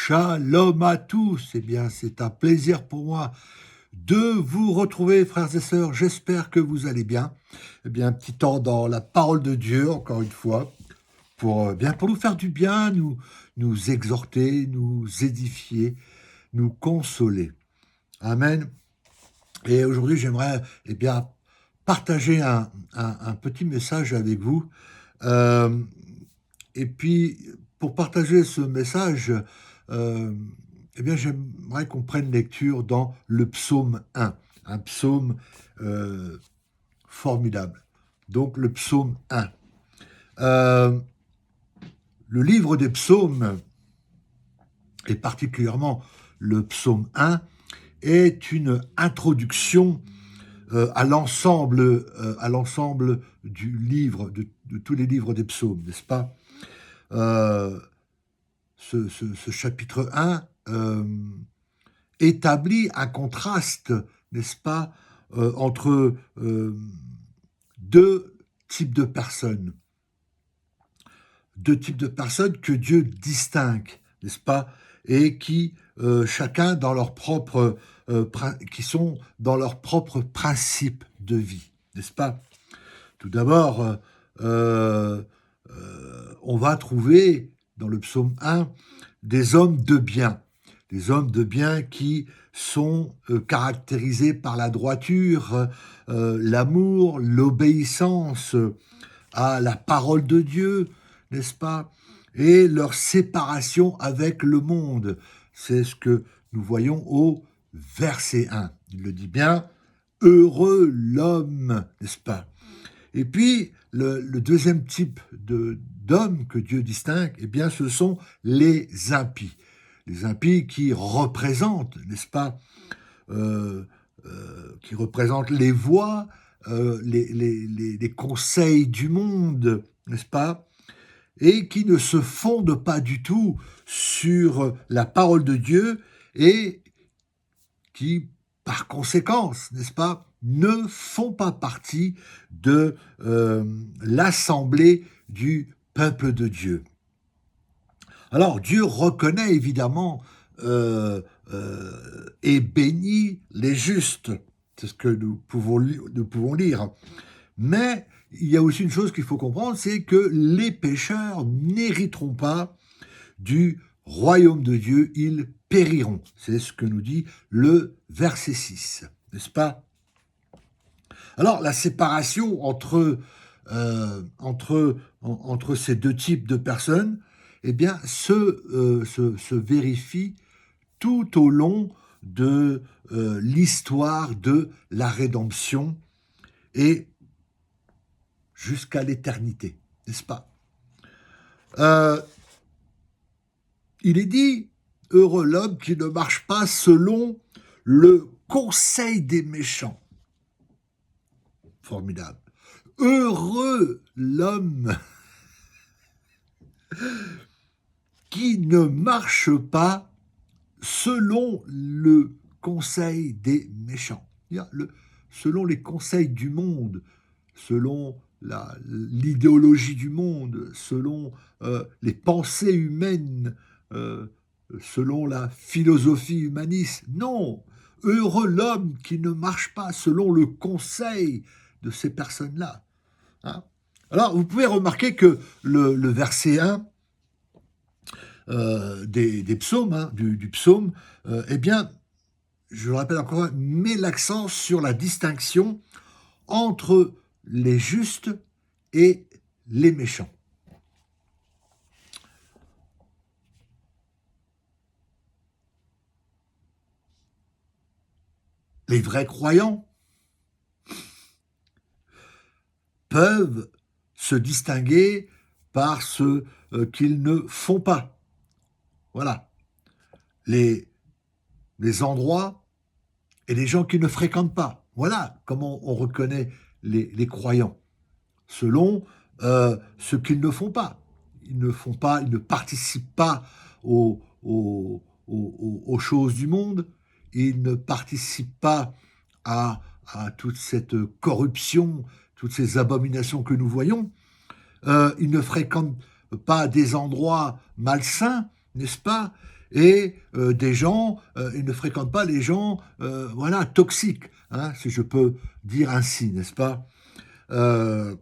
Shalom à tous. Eh bien, c'est un plaisir pour moi de vous retrouver, frères et sœurs. J'espère que vous allez bien. Eh bien, un petit temps dans la parole de Dieu, encore une fois, pour nous faire du bien, nous exhorter, nous édifier, nous consoler. Amen. Et aujourd'hui, j'aimerais, partager un petit message avec vous. Euh, et puis, pour partager ce message, euh, j'aimerais qu'on prenne lecture dans le psaume 1, un psaume euh, formidable. Donc, le psaume 1. Euh, le livre des psaumes, et particulièrement le psaume 1, est une introduction à l'ensemble du livre, de tous les livres des psaumes, n'est-ce pas? Euh, ce chapitre 1 établit un contraste, n'est-ce pas, entre deux types de personnes. Deux types de personnes que Dieu distingue, n'est-ce pas, et qui, chacun dans leur propre, qui sont dans leur propre principe de vie, n'est-ce pas? Tout d'abord, on va trouver dans le psaume 1 des hommes de bien. Des hommes de bien qui sont caractérisés par la droiture, l'amour, l'obéissance à la parole de Dieu, n'est-ce pas? Et leur séparation avec le monde. C'est ce que nous voyons au verset 1. Il le dit bien, heureux l'homme, n'est-ce pas? Et puis, le deuxième type d'hommes que Dieu distingue, eh bien, ce sont les impies. Les impies qui représentent, n'est-ce pas, qui représentent les voies, les conseils du monde, n'est-ce pas, et qui ne se fondent pas du tout sur la parole de Dieu et qui, par conséquence, n'est-ce pas, ne font pas partie de l'assemblée du peuple de Dieu. Alors Dieu reconnaît évidemment et bénit les justes, c'est ce que nous pouvons lire, mais il y a aussi une chose qu'il faut comprendre, c'est que les pécheurs n'hériteront pas du royaume de Dieu, ils périront. C'est ce que nous dit le verset 6, n'est-ce pas? Alors, la séparation entre ces deux types de personnes, eh bien, se vérifie tout au long de l'histoire de la rédemption et jusqu'à l'éternité, n'est-ce pas? Il est dit, heureux l'homme qui ne marche pas selon le conseil des méchants. Formidable. Heureux l'homme qui ne marche pas selon le conseil des méchants. Selon les conseils du monde, selon l'idéologie du monde, selon les pensées humaines, selon la philosophie humaniste. Non, heureux l'homme qui ne marche pas selon le conseil de ces personnes-là. Hein? Alors, vous pouvez remarquer que le verset 1 des psaumes, hein, du psaume, eh bien, je le rappelle encore, met l'accent sur la distinction entre les justes et les méchants. Les vrais croyants peuvent se distinguer par ce qu'ils ne font pas. Voilà. Les endroits et les gens qui ne fréquentent pas. Voilà comment on reconnaît les croyants, selon ce qu'ils ne font pas. Ils ne participent pas aux choses du monde, ils ne participent pas à toute cette corruption, toutes ces abominations que nous voyons. Ils ne fréquentent pas des endroits malsains, n'est-ce pas? et des gens, ils ne fréquentent pas les gens, voilà, toxiques, hein, si je peux dire ainsi, n'est-ce pas? Euh,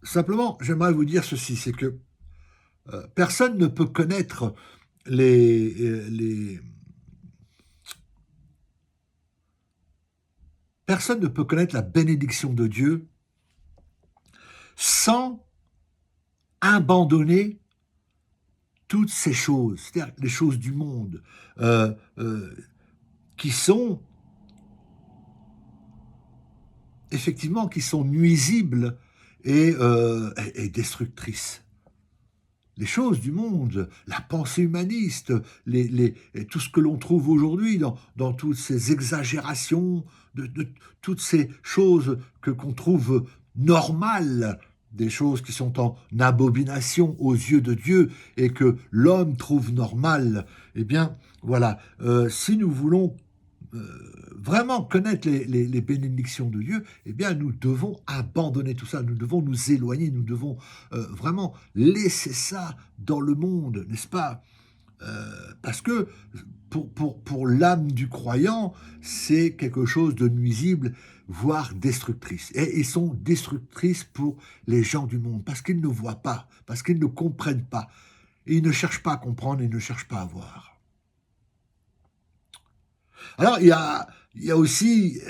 Simplement, j'aimerais vous dire ceci, c'est que personne ne peut connaître les personne ne peut connaître la bénédiction de Dieu sans abandonner toutes ces choses, c'est-à-dire les choses du monde, euh, euh, qui sont effectivement qui sont nuisibles et destructrices. Les choses du monde, la pensée humaniste, et tout ce que l'on trouve aujourd'hui dans toutes ces exagérations, de toutes ces choses qu'on trouve normales, des choses qui sont en abomination aux yeux de Dieu et que l'homme trouve normales, eh bien, voilà, si nous voulons vraiment connaître les bénédictions de Dieu, eh bien, nous devons abandonner tout ça, nous devons nous éloigner, nous devons vraiment laisser ça dans le monde, n'est-ce pas? Parce que pour l'âme du croyant, c'est quelque chose de nuisible, voire destructrice. Et ils sont destructrices pour les gens du monde, parce qu'ils ne voient pas, parce qu'ils ne comprennent pas. Et ils ne cherchent pas à comprendre, ils ne cherchent pas à voir. Alors, il y a aussi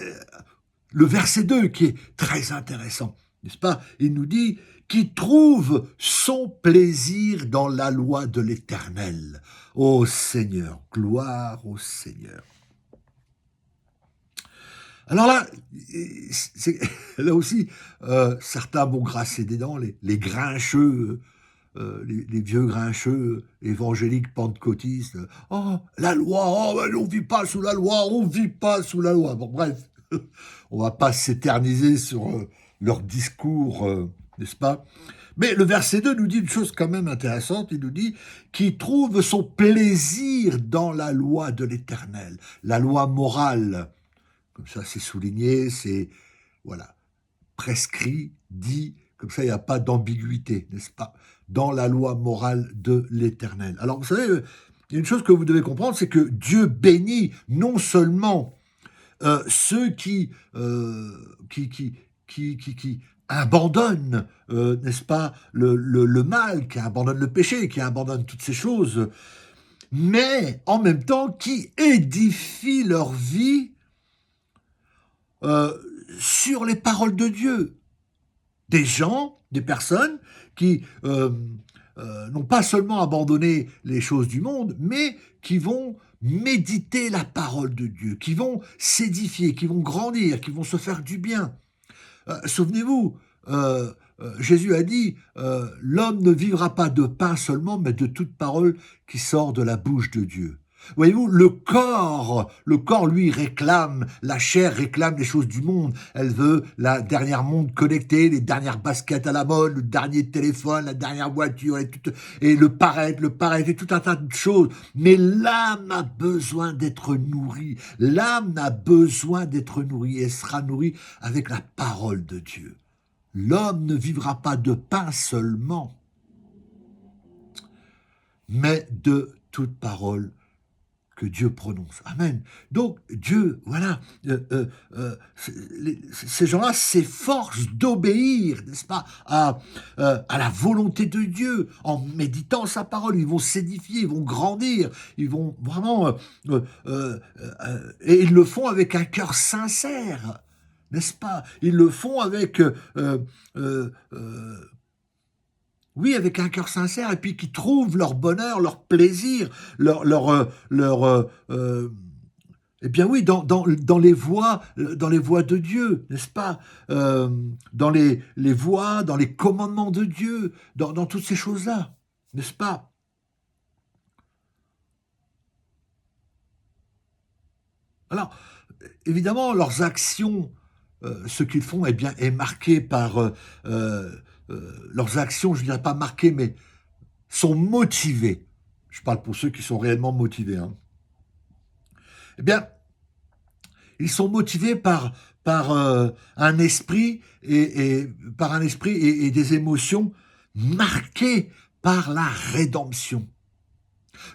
le verset 2 qui est très intéressant, n'est-ce pas? Il nous dit qui trouve son plaisir dans la loi de l'Éternel. Ô Seigneur, gloire au Seigneur. Alors là, là aussi, certains vont grasser des dents, les grincheux, les vieux grincheux évangéliques pentecôtistes. Oh, la loi, oh, on ne vit pas sous la loi, on ne vit pas sous la loi. Bon, bref, on ne va pas s'éterniser sur leur discours, n'est-ce pas? Mais le verset 2 nous dit une chose quand même intéressante, il nous dit qu'il trouve son plaisir dans la loi de l'Éternel, la loi morale. Comme ça, c'est souligné, c'est, voilà, prescrit, dit, comme ça, il n'y a pas d'ambiguïté, n'est-ce pas? Dans la loi morale de l'Éternel. Alors, vous savez, il y a une chose que vous devez comprendre, c'est que Dieu bénit non seulement ceux qui abandonnent, n'est-ce pas, le mal, qui abandonnent le péché, qui abandonnent toutes ces choses, mais en même temps qui édifient leur vie euh, sur les paroles de Dieu. Des gens, des personnes qui n'ont pas seulement abandonné les choses du monde, mais qui vont méditer la parole de Dieu, qui vont s'édifier, qui vont grandir, qui vont se faire du bien. Souvenez-vous, Jésus a dit, l'homme ne vivra pas de pain seulement, mais de toute parole qui sort de la bouche de Dieu. Voyez-vous, le corps, lui, réclame, la chair réclame les choses du monde. Elle veut la dernière montre connectée, les dernières baskets à la mode, le dernier téléphone, la dernière voiture, et le paraître, et tout un tas de choses. Mais l'âme a besoin d'être nourrie. L'âme a besoin d'être nourrie et sera nourrie avec la parole de Dieu. L'homme ne vivra pas de pain seulement, mais de toute parole que Dieu prononce. Amen. Donc Dieu, voilà, ces gens-là s'efforcent d'obéir, n'est-ce pas, à la volonté de Dieu, en méditant sa parole. Ils vont s'édifier, ils vont grandir, ils vont vraiment... et ils le font avec un cœur sincère, n'est-ce pas? Ils le font avec... oui, avec un cœur sincère, et puis qui trouvent leur bonheur, leur plaisir, eh bien oui, dans les voies de Dieu, n'est-ce pas? Dans les voies, dans les commandements de Dieu, dans toutes ces choses-là, n'est-ce pas? Alors, évidemment, leurs actions, ce qu'ils font, eh bien, est marqué par leurs actions, je ne dirais pas marquées, mais sont motivés. Je parle pour ceux qui sont réellement motivés. Hein. Eh bien, ils sont motivés par un esprit et par un esprit et des émotions marquées par la rédemption.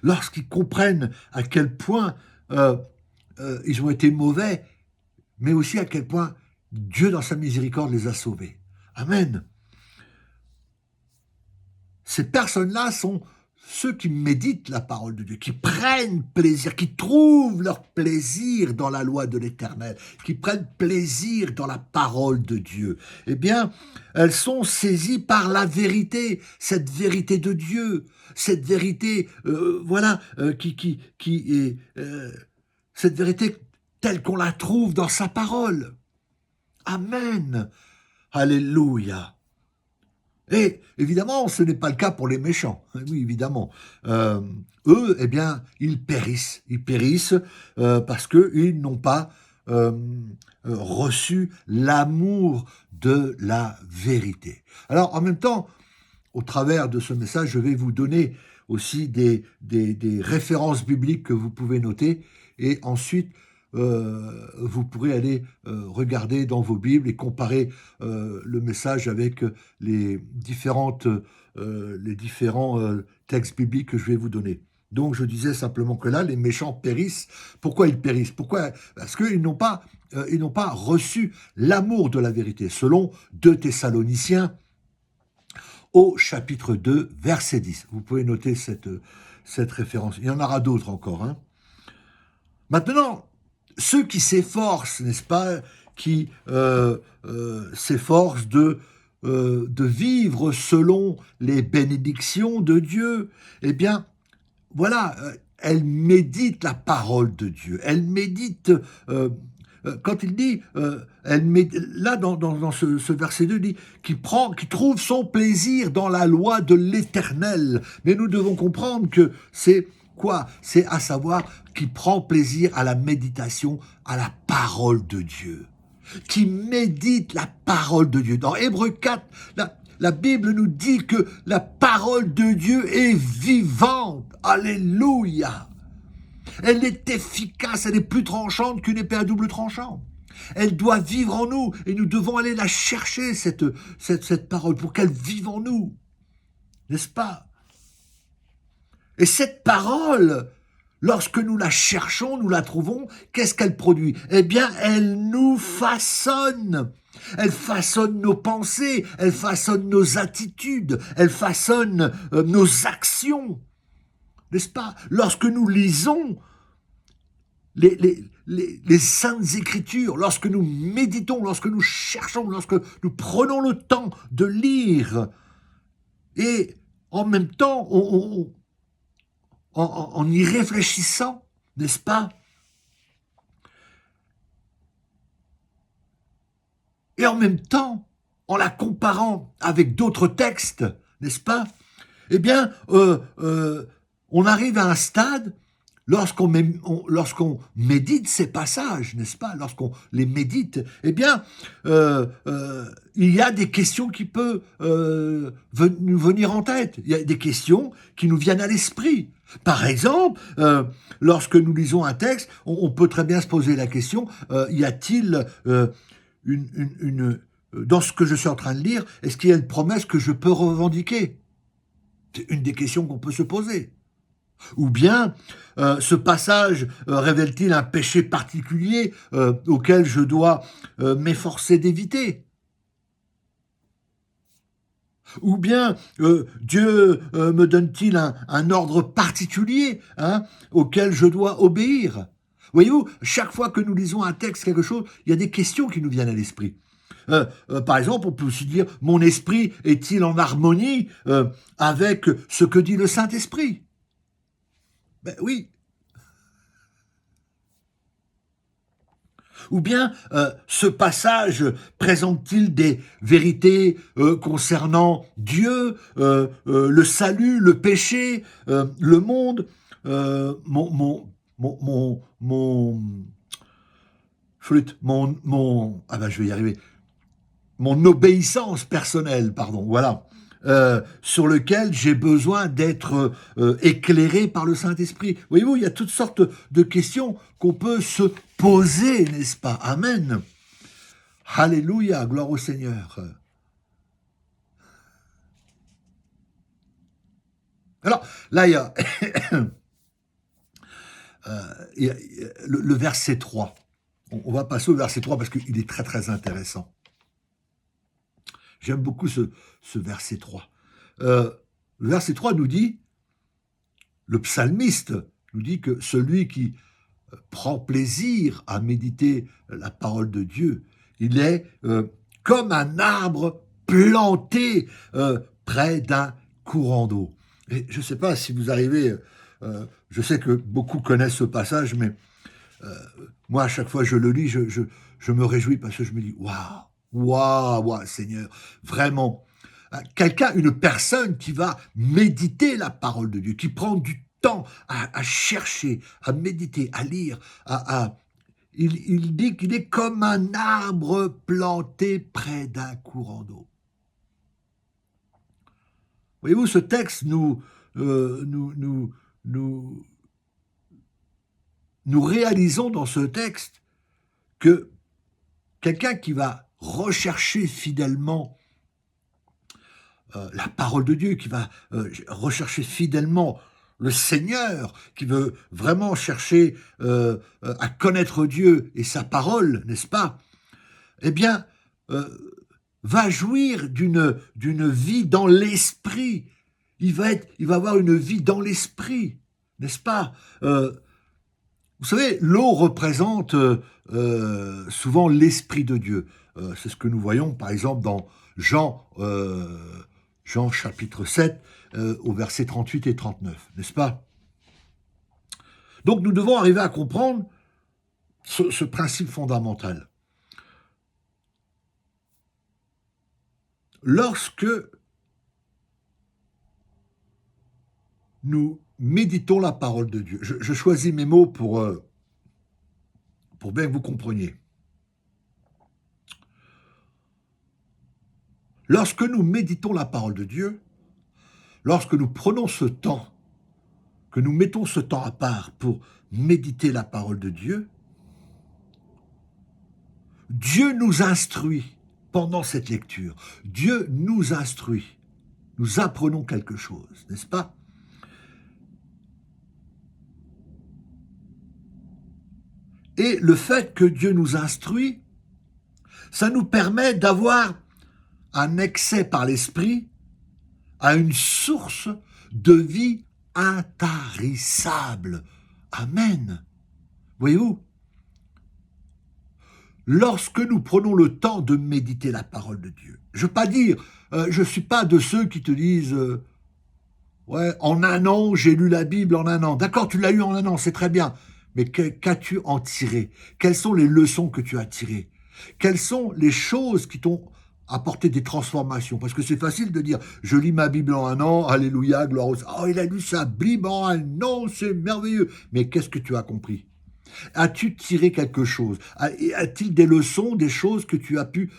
Lorsqu'ils comprennent à quel point ils ont été mauvais, mais aussi à quel point Dieu, dans sa miséricorde, les a sauvés. Amen. Ces personnes-là sont ceux qui méditent la parole de Dieu, qui prennent plaisir, qui trouvent leur plaisir dans la loi de l'Éternel, qui prennent plaisir dans la parole de Dieu. Eh bien, elles sont saisies par la vérité, cette vérité de Dieu, cette vérité, qui est cette vérité telle qu'on la trouve dans sa parole. Amen. Alléluia. Et évidemment, ce n'est pas le cas pour les méchants. Oui, évidemment. Eux, eh bien, ils périssent. Ils périssent parce qu'ils n'ont pas reçu l'amour de la vérité. Alors, en même temps, au travers de ce message, je vais vous donner aussi des références bibliques que vous pouvez noter. Et ensuite, vous pourrez aller regarder dans vos Bibles et comparer le message avec les différents textes bibliques que je vais vous donner. Donc je disais simplement que là, les méchants périssent. Pourquoi ils périssent? Pourquoi? Parce qu'ils n'ont pas reçu l'amour de la vérité, selon 2 Thessaloniciens au chapitre 2, verset 10. Vous pouvez noter cette référence. Il y en aura d'autres encore. Hein. Maintenant, ceux qui s'efforcent, n'est-ce pas, qui s'efforcent de vivre selon les bénédictions de Dieu, eh bien, voilà, elles méditent la parole de Dieu. Elles méditent, quand il dit, là, dans ce verset 2, il dit, qui trouve son plaisir dans la loi de l'Éternel. Mais nous devons comprendre que c'est quoi? C'est à savoir qui prend plaisir à la méditation, à la parole de Dieu, qui médite la parole de Dieu. Dans Hébreux 4, la Bible nous dit que la parole de Dieu est vivante. Alléluia! Elle est efficace, elle est plus tranchante qu'une épée à double tranchant. Elle doit vivre en nous et nous devons aller la chercher, cette parole, pour qu'elle vive en nous. N'est-ce pas? Et cette parole, lorsque nous la cherchons, nous la trouvons, qu'est-ce qu'elle produit? Eh bien, elle nous façonne. Elle façonne nos pensées, elle façonne nos attitudes, elle façonne nos actions. N'est-ce pas? Lorsque nous lisons les saintes écritures, lorsque nous méditons, lorsque nous cherchons, lorsque nous prenons le temps de lire, et en même temps, en y réfléchissant, n'est-ce pas? Et en même temps, en la comparant avec d'autres textes, n'est-ce pas? Eh bien, on arrive à un stade, lorsqu'on médite ces passages, n'est-ce pas? Lorsqu'on les médite, eh bien, il y a des questions qui peuvent nous venir en tête. Il y a des questions qui nous viennent à l'esprit. Par exemple, lorsque nous lisons un texte, on peut très bien se poser la question, y a-t-il dans ce que je suis en train de lire, est-ce qu'il y a une promesse que je peux revendiquer? C'est une des questions qu'on peut se poser. Ou bien, ce passage révèle-t-il un péché particulier auquel je dois m'efforcer d'éviter? Ou bien, Dieu me donne-t-il un ordre particulier auquel je dois obéir? Voyez-vous, chaque fois que nous lisons un texte, quelque chose, il y a des questions qui nous viennent à l'esprit. Par exemple, on peut aussi dire, mon esprit est-il en harmonie avec ce que dit le Saint-Esprit? Ben oui. Ou bien, ce passage présente-t-il des vérités concernant Dieu, le salut, le péché, le monde, je vais y arriver, mon obéissance personnelle, pardon, voilà. Sur lequel j'ai besoin d'être éclairé par le Saint-Esprit. Voyez-vous, il y a toutes sortes de questions qu'on peut se poser, n'est-ce pas? Amen. Alléluia, gloire au Seigneur. Alors, là, il y a le verset 3. On va passer au verset 3 parce qu'il est très, très intéressant. J'aime beaucoup ce verset 3. Le verset 3 nous dit, le psalmiste nous dit que celui qui prend plaisir à méditer la parole de Dieu, il est comme un arbre planté près d'un courant d'eau. Et je ne sais pas si vous arrivez, je sais que beaucoup connaissent ce passage, mais moi, à chaque fois que je le lis, je me réjouis parce que je me dis, waouh, waouh, waouh, Seigneur, vraiment. Quelqu'un, une personne qui va méditer la parole de Dieu, qui prend du temps à chercher, à méditer, à lire, il dit qu'il est comme un arbre planté près d'un courant d'eau. Voyez-vous, ce texte nous réalisons dans ce texte que quelqu'un qui va rechercher fidèlement la parole de Dieu, qui va rechercher fidèlement le Seigneur, qui veut vraiment chercher à connaître Dieu et sa parole, n'est-ce pas? Eh bien, va jouir d'une vie dans l'esprit. Il va avoir une vie dans l'esprit, n'est-ce pas? Vous savez, l'eau représente souvent l'Esprit de Dieu. C'est ce que nous voyons, par exemple, dans Jean chapitre 7, au verset 38 et 39, n'est-ce pas? Donc nous devons arriver à comprendre ce principe fondamental. Lorsque nous méditons la parole de Dieu, je choisis mes mots pour bien que vous compreniez. Lorsque nous méditons la parole de Dieu, lorsque nous prenons ce temps, que nous mettons ce temps à part pour méditer la parole de Dieu, Dieu nous instruit pendant cette lecture. Dieu nous instruit. Nous apprenons quelque chose, n'est-ce pas? Et le fait que Dieu nous instruit, ça nous permet d'avoir un accès par l'esprit à une source de vie intarissable. Amen. Voyez-vous, lorsque nous prenons le temps de méditer la parole de Dieu, je ne veux pas dire, je ne suis pas de ceux qui te disent, ouais, en un an, j'ai lu la Bible en un an. D'accord, tu l'as lu en un an, c'est très bien. Mais qu'as-tu en tiré? Quelles sont les leçons que tu as tirées? Quelles sont les choses qui t'ont apporté des transformations? Parce que c'est facile de dire, je lis ma Bible en un an, alléluia, gloire au... Oh, il a lu sa Bible en un an, c'est merveilleux. Mais qu'est-ce que tu as compris? As-tu tiré quelque chose? A-t-il des leçons, des choses que tu as pu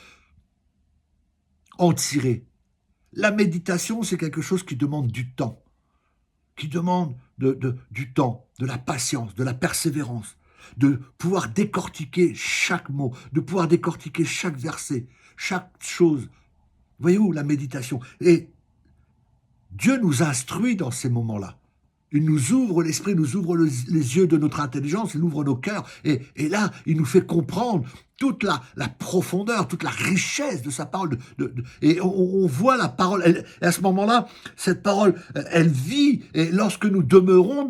en tirer? La méditation, c'est quelque chose qui demande du temps, qui demande du temps, de la patience, de la persévérance, de pouvoir décortiquer chaque mot, de pouvoir décortiquer chaque verset, chaque chose. Voyez-vous, la méditation. Et Dieu nous instruit dans ces moments-là. Il nous ouvre l'esprit, nous ouvre les yeux de notre intelligence, il ouvre nos cœurs. Et là, il nous fait comprendre toute la profondeur, toute la richesse de sa parole. Et on voit la parole. Et à ce moment-là, cette parole, elle vit. Et lorsque nous demeurons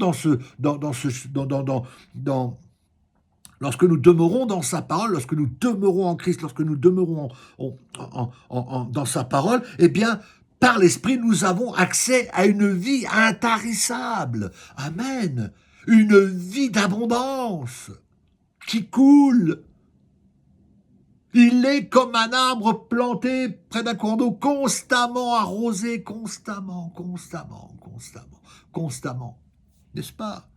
lorsque nous demeurons dans sa parole, lorsque nous demeurons en Christ, lorsque nous demeurons dans sa parole, eh bien, par l'Esprit, nous avons accès à une vie intarissable. Amen. Une vie d'abondance qui coule. Il est comme un arbre planté près d'un courant d'eau, constamment arrosé, constamment. N'est-ce pas?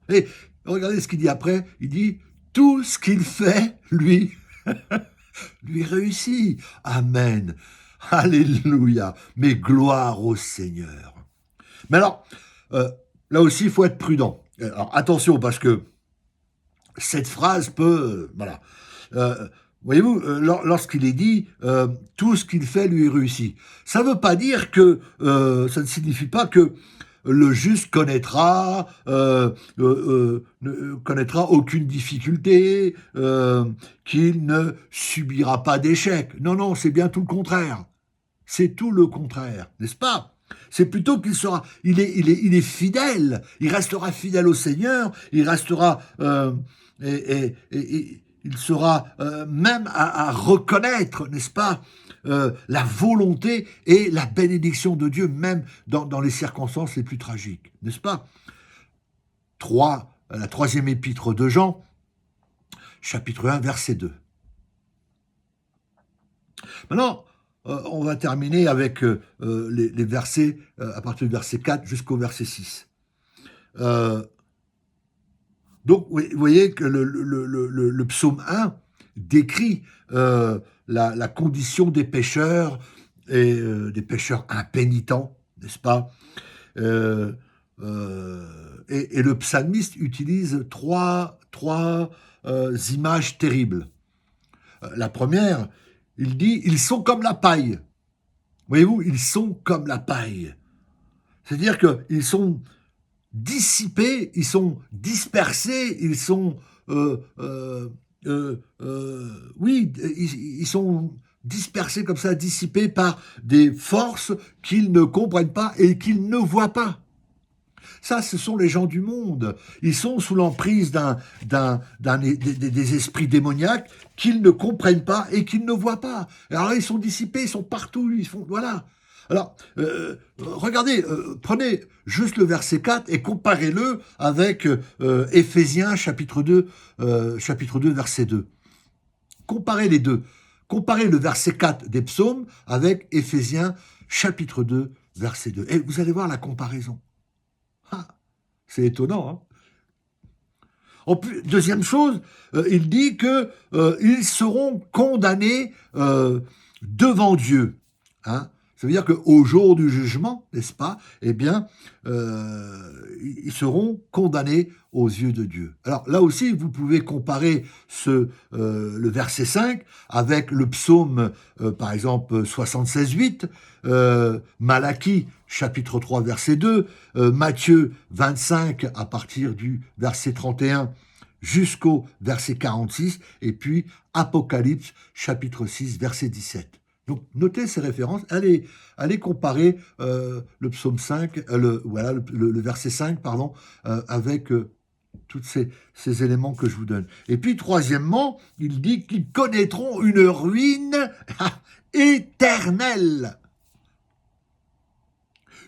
Et regardez ce qu'il dit après. Il dit, tout ce qu'il fait, lui réussit. Amen. Alléluia. Mais gloire au Seigneur. Mais alors, là aussi, il faut être prudent. Alors, attention, parce que cette phrase peut... voilà. Voyez-vous, lorsqu'il est dit tout ce qu'il fait lui réussit, ça ne veut pas dire que, ça ne signifie pas que le juste connaîtra aucune difficulté, qu'il ne subira pas d'échec. Non, non, c'est bien tout le contraire. C'est tout le contraire, n'est-ce pas? C'est plutôt qu'il sera, il est fidèle, il restera fidèle au Seigneur, il restera et il sera même à reconnaître, n'est-ce pas, la volonté et la bénédiction de Dieu, même dans les circonstances les plus tragiques, n'est-ce pas? La troisième épître de Jean, chapitre 1, verset 2. Maintenant, on va terminer avec les versets, à partir du verset 4 jusqu'au verset 6. Donc, vous voyez que le psaume 1 décrit la condition des pécheurs et des pécheurs impénitents, n'est-ce pas? Et le psalmiste utilise trois images terribles. La première, il dit « ils sont comme la paille ». Voyez-vous, ils sont comme la paille. C'est-à-dire qu'ils sont dissipés, ils sont dispersés, ils sont... oui, ils sont dispersés comme ça, dissipés par des forces qu'ils ne comprennent pas et qu'ils ne voient pas. Ça, ce sont les gens du monde. Ils sont sous l'emprise des esprits démoniaques qu'ils ne comprennent pas et qu'ils ne voient pas. Alors ils sont dissipés, ils sont partout, ils font... Voilà. Alors, regardez, prenez juste le verset 4 et comparez-le avec Éphésiens chapitre 2, verset 2. Comparez les deux. Comparez le verset 4 des psaumes avec Éphésiens chapitre 2, verset 2. Et vous allez voir la comparaison. Ah, c'est étonnant, hein. Deuxième chose, il dit qu'ils seront condamnés devant Dieu. Hein. Ça veut dire qu'au jour du jugement, n'est-ce pas, eh bien, ils seront condamnés aux yeux de Dieu. Alors là aussi, vous pouvez comparer le verset 5 avec le psaume, par exemple, 76,8, Malachie, chapitre 3, verset 2, Matthieu 25, à partir du verset 31 jusqu'au verset 46, et puis Apocalypse, chapitre 6, verset 17. Donc, notez ces références, allez comparer le psaume 5, le verset 5, pardon, avec tous ces éléments que je vous donne. Et puis, troisièmement, il dit qu'ils connaîtront une ruine éternelle.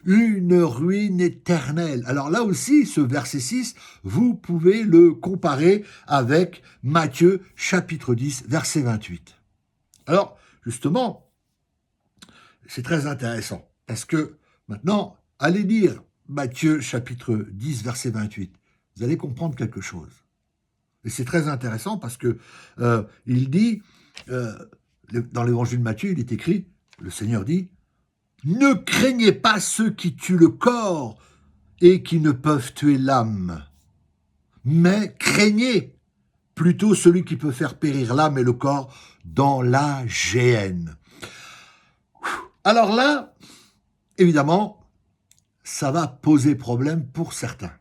Une ruine éternelle. Alors là aussi, ce verset 6, vous pouvez le comparer avec Matthieu, chapitre 10, verset 28. Alors, justement, c'est très intéressant, parce que maintenant, allez lire Matthieu chapitre 10, verset 28. Vous allez comprendre quelque chose. Et c'est très intéressant parce que il dit, dans l'évangile de Matthieu, il est écrit, le Seigneur dit, « Ne craignez pas ceux qui tuent le corps et qui ne peuvent tuer l'âme, mais craignez plutôt celui qui peut faire périr l'âme et le corps dans la géhenne. » Alors là, évidemment, ça va poser problème pour certains.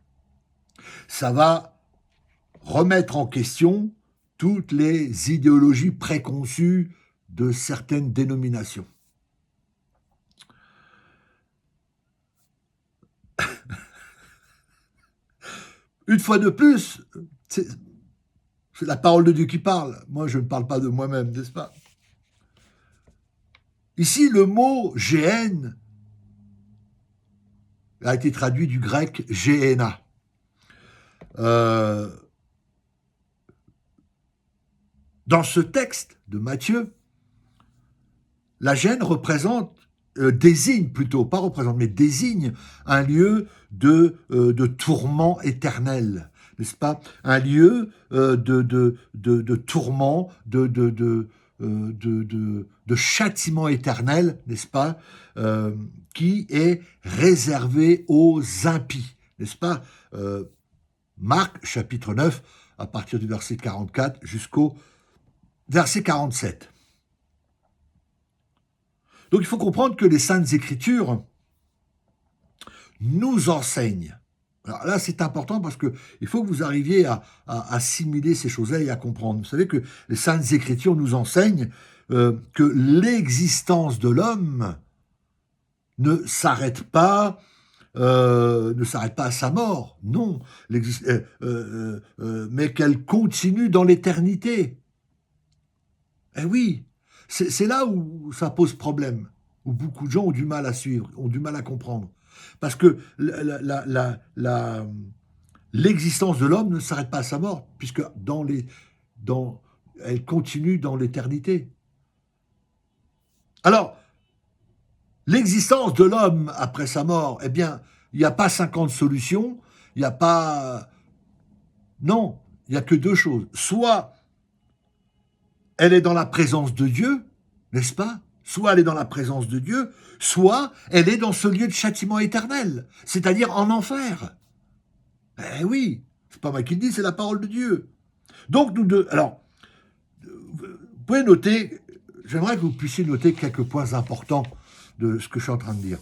Ça va remettre en question toutes les idéologies préconçues de certaines dénominations. Une fois de plus, c'est la parole de Dieu qui parle. Moi, je ne parle pas de moi-même, n'est-ce pas? Ici, le mot « géhenne » a été traduit du grec « géhéna ». Dans ce texte de Matthieu, la géhenne désigne un lieu de tourment éternel, n'est-ce pas? Un lieu de tourment, de châtiment éternel, n'est-ce pas, qui est réservé aux impies, n'est-ce pas? Marc, chapitre 9, à partir du verset 44 jusqu'au verset 47. Donc il faut comprendre que les Saintes Écritures nous enseignent. Alors là, c'est important parce qu'il faut que vous arriviez à assimiler ces choses-là et à comprendre. Vous savez que les Saintes Écritures nous enseignent que l'existence de l'homme ne s'arrête pas à sa mort, non, mais qu'elle continue dans l'éternité. Eh oui, c'est là où ça pose problème, où beaucoup de gens ont du mal à suivre, ont du mal à comprendre. Parce que l'existence de l'homme ne s'arrête pas à sa mort, puisque elle continue dans l'éternité. Alors, l'existence de l'homme après sa mort, eh bien, il n'y a pas 50 solutions, il n'y a pas... Non, il n'y a que deux choses. Soit elle est dans la présence de Dieu, n'est-ce pas? Soit elle est dans la présence de Dieu, soit elle est dans ce lieu de châtiment éternel, c'est-à-dire en enfer. Eh oui, c'est pas moi qui le dis, c'est la parole de Dieu. Donc alors, vous pouvez noter, j'aimerais que vous puissiez noter quelques points importants de ce que je suis en train de dire.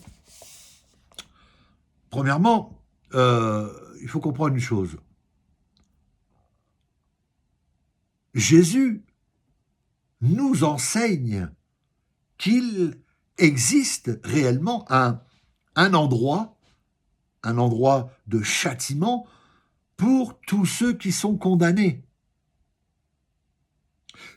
Premièrement, il faut comprendre une chose. Jésus nous enseigne qu'il existe réellement un endroit de châtiment pour tous ceux qui sont condamnés.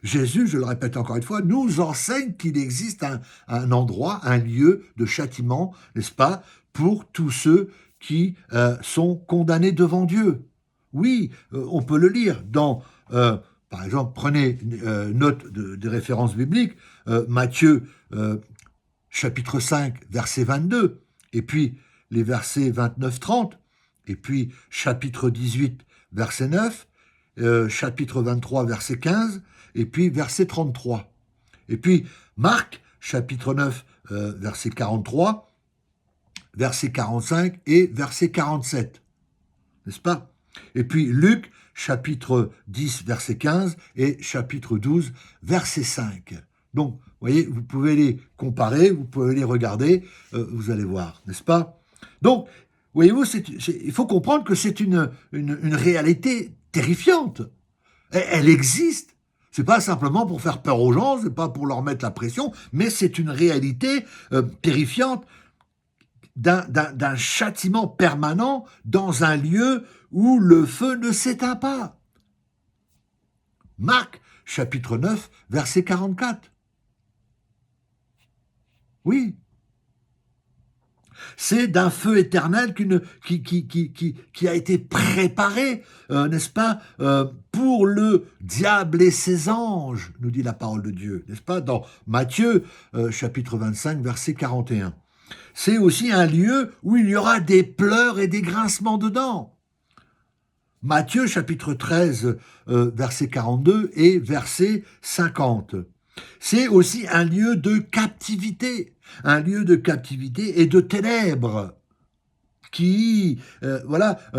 Jésus, je le répète encore une fois, nous enseigne qu'il existe un endroit, un lieu de châtiment, n'est-ce pas, pour tous ceux qui sont condamnés devant Dieu. Oui, on peut le lire dans, par exemple, prenez note des références bibliques, Matthieu chapitre 5, verset 22, et puis les versets 29-30, et puis chapitre 18, verset 9, chapitre 23, verset 15, et puis verset 33. Et puis Marc, chapitre 9, verset 43, verset 45 et verset 47. N'est-ce pas? Et puis Luc, chapitre 10, verset 15 et chapitre 12, verset 5. Donc, vous voyez, vous pouvez les comparer, vous pouvez les regarder, vous allez voir, n'est-ce pas? Donc, voyez-vous, il faut comprendre que c'est une réalité terrifiante. Elle existe. C'est pas simplement pour faire peur aux gens, c'est pas pour leur mettre la pression, mais c'est une réalité terrifiante d'un châtiment permanent dans un lieu où le feu ne s'éteint pas. Marc, chapitre 9, verset 44. Oui. C'est d'un feu éternel qui a été préparé, n'est-ce pas, pour le diable et ses anges, nous dit la parole de Dieu, n'est-ce pas, dans Matthieu, chapitre 25, verset 41. C'est aussi un lieu où il y aura des pleurs et des grincements de dents. Matthieu, chapitre 13, verset 42 et verset 50. C'est aussi un lieu de captivité et de ténèbres.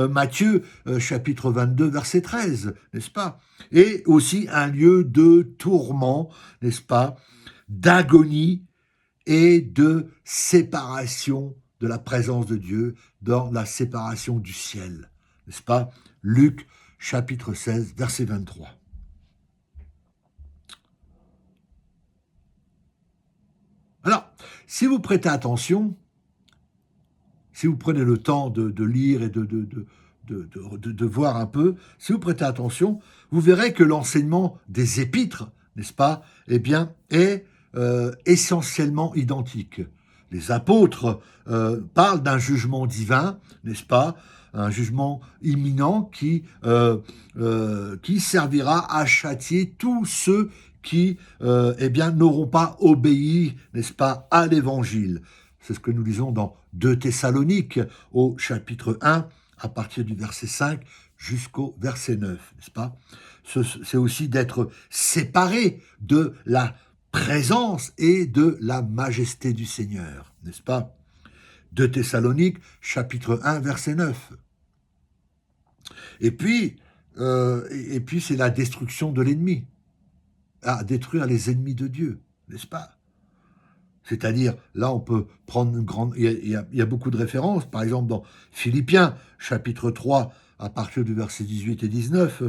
Matthieu chapitre 22, verset 13, n'est-ce pas? Et aussi un lieu de tourment, n'est-ce pas? D'agonie et de séparation de la présence de Dieu dans la séparation du ciel, n'est-ce pas? Luc chapitre 16, verset 23. Alors, si vous prêtez attention, si vous prenez le temps de lire et de voir un peu, si vous prêtez attention, vous verrez que l'enseignement des épîtres, n'est-ce pas, eh bien, est essentiellement identique. Les apôtres parlent d'un jugement divin, n'est-ce pas, un jugement imminent qui servira à châtier tous ceux qui n'auront pas obéi, n'est-ce pas, à l'évangile. C'est ce que nous lisons dans 2 Thessaloniques au chapitre 1, à partir du verset 5 jusqu'au verset 9, n'est-ce pas? C'est aussi d'être séparé de la présence et de la majesté du Seigneur, n'est-ce pas? 2 Thessaloniques, chapitre 1, verset 9. Et puis c'est la destruction de l'ennemi. à détruire les ennemis de Dieu, n'est-ce pas? C'est-à-dire, là, on peut prendre une grande... Il y a beaucoup de références. Par exemple, dans Philippiens, chapitre 3, à partir du verset 18 et 19,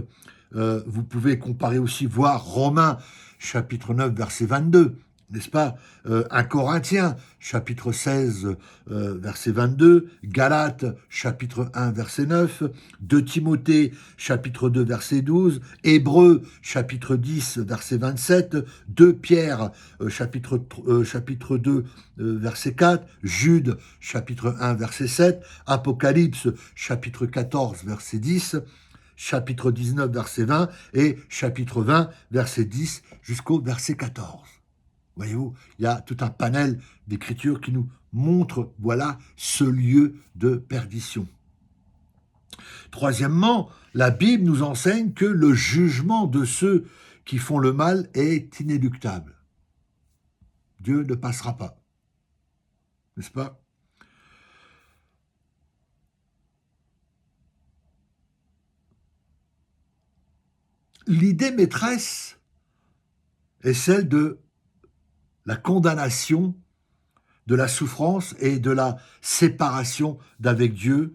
vous pouvez comparer aussi, voir Romains, chapitre 9, verset 22, n'est-ce pas? 1 Corinthiens, chapitre 16, verset 22, Galates, chapitre 1, verset 9, 2 Timothée, chapitre 2, verset 12, Hébreux, chapitre 10, verset 27, 2 Pierre, chapitre 2, verset 4, Jude, chapitre 1, verset 7, Apocalypse, chapitre 14, verset 10, chapitre 19, verset 20, et chapitre 20, verset 10, jusqu'au verset 14. Voyez-vous, il y a tout un panel d'écritures qui nous montre, voilà, ce lieu de perdition. Troisièmement, la Bible nous enseigne que le jugement de ceux qui font le mal est inéluctable. Dieu ne passera pas. N'est-ce pas? L'idée maîtresse est celle de la condamnation, de la souffrance et de la séparation d'avec Dieu.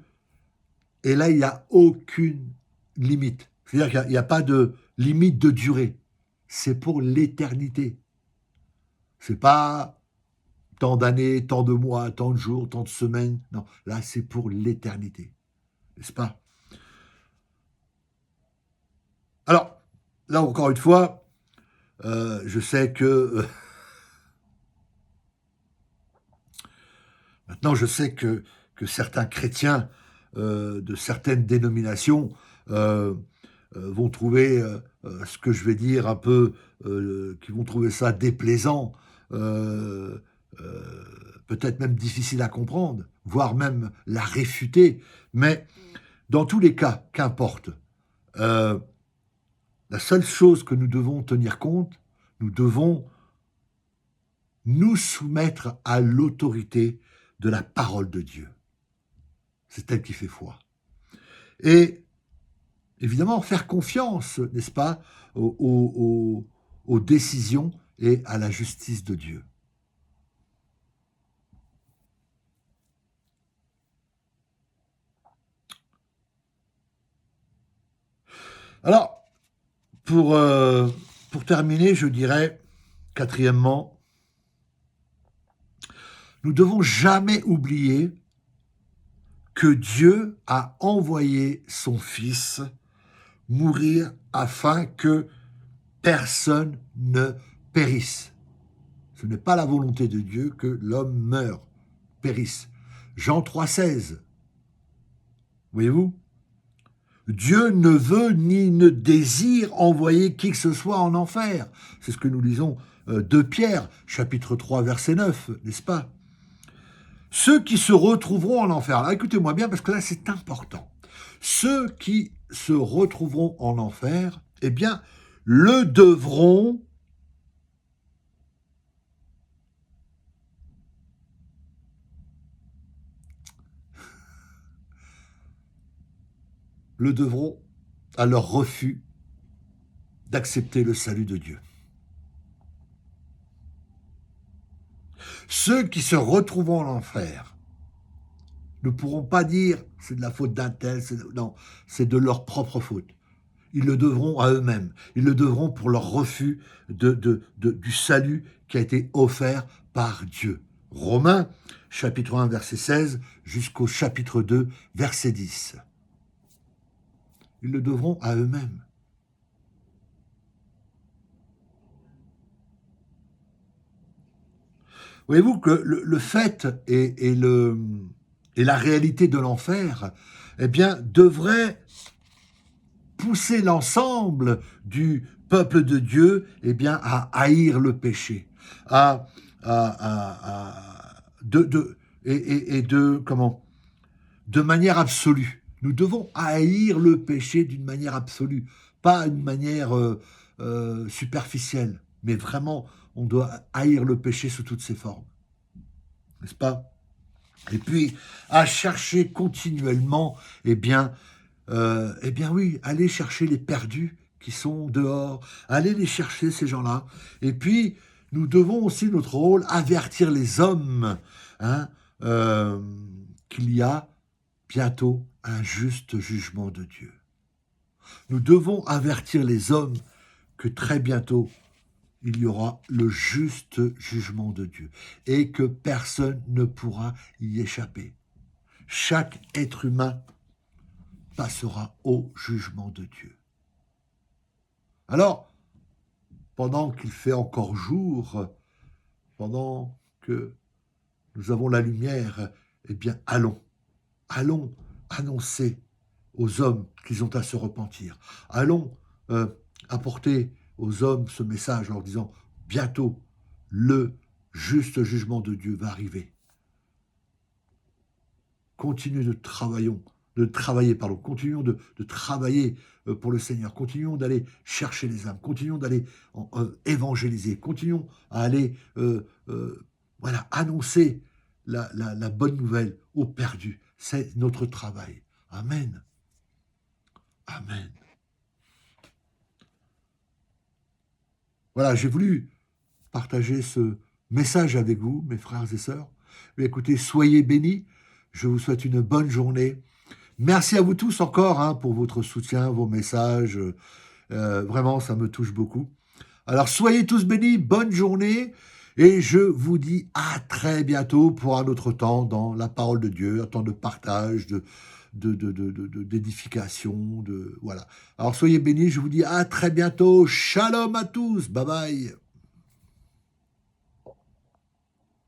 Et là, il n'y a aucune limite. C'est-à-dire qu'il n'y a pas de limite de durée. C'est pour l'éternité. C'est pas tant d'années, tant de mois, tant de jours, tant de semaines. Non, là, c'est pour l'éternité. N'est-ce pas? Alors, là, encore une fois, je sais que... maintenant, je sais que certains chrétiens de certaines dénominations vont trouver ce que je vais dire un peu, qui vont trouver ça déplaisant, peut-être même difficile à comprendre, voire même la réfuter. Mais dans tous les cas, qu'importe, la seule chose que nous devons tenir compte, nous devons nous soumettre à l'autorité de la parole de Dieu. C'est elle qui fait foi. Et évidemment, faire confiance, n'est-ce pas, aux décisions et à la justice de Dieu. Alors, pour terminer, je dirais, quatrièmement, nous ne devons jamais oublier que Dieu a envoyé son Fils mourir afin que personne ne périsse. Ce n'est pas la volonté de Dieu que l'homme meure, périsse. Jean 3,16. Voyez-vous? Dieu ne veut ni ne désire envoyer qui que ce soit en enfer. C'est ce que nous lisons de Pierre, chapitre 3, verset 9, n'est-ce pas? Ceux qui se retrouveront en enfer. Alors écoutez-moi bien, parce que là c'est important. Ceux qui se retrouveront en enfer, eh bien, le devront à leur refus d'accepter le salut de Dieu. Ceux qui se retrouveront en enfer ne pourront pas dire c'est de la faute d'un tel, non, c'est de leur propre faute. Ils le devront à eux-mêmes. Ils le devront pour leur refus du salut qui a été offert par Dieu. Romains, chapitre 1, verset 16, jusqu'au chapitre 2, verset 10. Ils le devront à eux-mêmes. Voyez-vous que le fait et la réalité de l'enfer, eh bien, devrait pousser l'ensemble du peuple de Dieu, eh bien, à haïr le péché, de manière absolue. Nous devons haïr le péché d'une manière absolue, pas d'une manière superficielle, mais vraiment, on doit haïr le péché sous toutes ses formes. N'est-ce pas? Et puis, à chercher continuellement, eh bien oui, aller chercher les perdus qui sont dehors. Allez les chercher, ces gens-là. Et puis, nous devons aussi, notre rôle, avertir les hommes hein, qu'il y a bientôt un juste jugement de Dieu. Nous devons avertir les hommes que très bientôt, il y aura le juste jugement de Dieu et que personne ne pourra y échapper. Chaque être humain passera au jugement de Dieu. Alors, pendant qu'il fait encore jour, pendant que nous avons la lumière, eh bien, allons annoncer aux hommes qu'ils ont à se repentir. Allons apporter aux hommes ce message en leur disant, bientôt, le juste jugement de Dieu va arriver. Continuons de travailler, continuons de travailler pour le Seigneur, continuons d'aller chercher les âmes, continuons d'aller évangéliser, continuons à aller annoncer la bonne nouvelle aux perdus. C'est notre travail. Amen. Amen. Voilà, j'ai voulu partager ce message avec vous, mes frères et sœurs. Mais écoutez, soyez bénis. Je vous souhaite une bonne journée. Merci à vous tous encore pour votre soutien, vos messages. Vraiment, ça me touche beaucoup. Alors, soyez tous bénis, bonne journée. Et je vous dis à très bientôt pour un autre temps dans la parole de Dieu, un temps de partage, d'édification. Voilà. Alors, soyez bénis, je vous dis à très bientôt. Shalom à tous. Bye bye.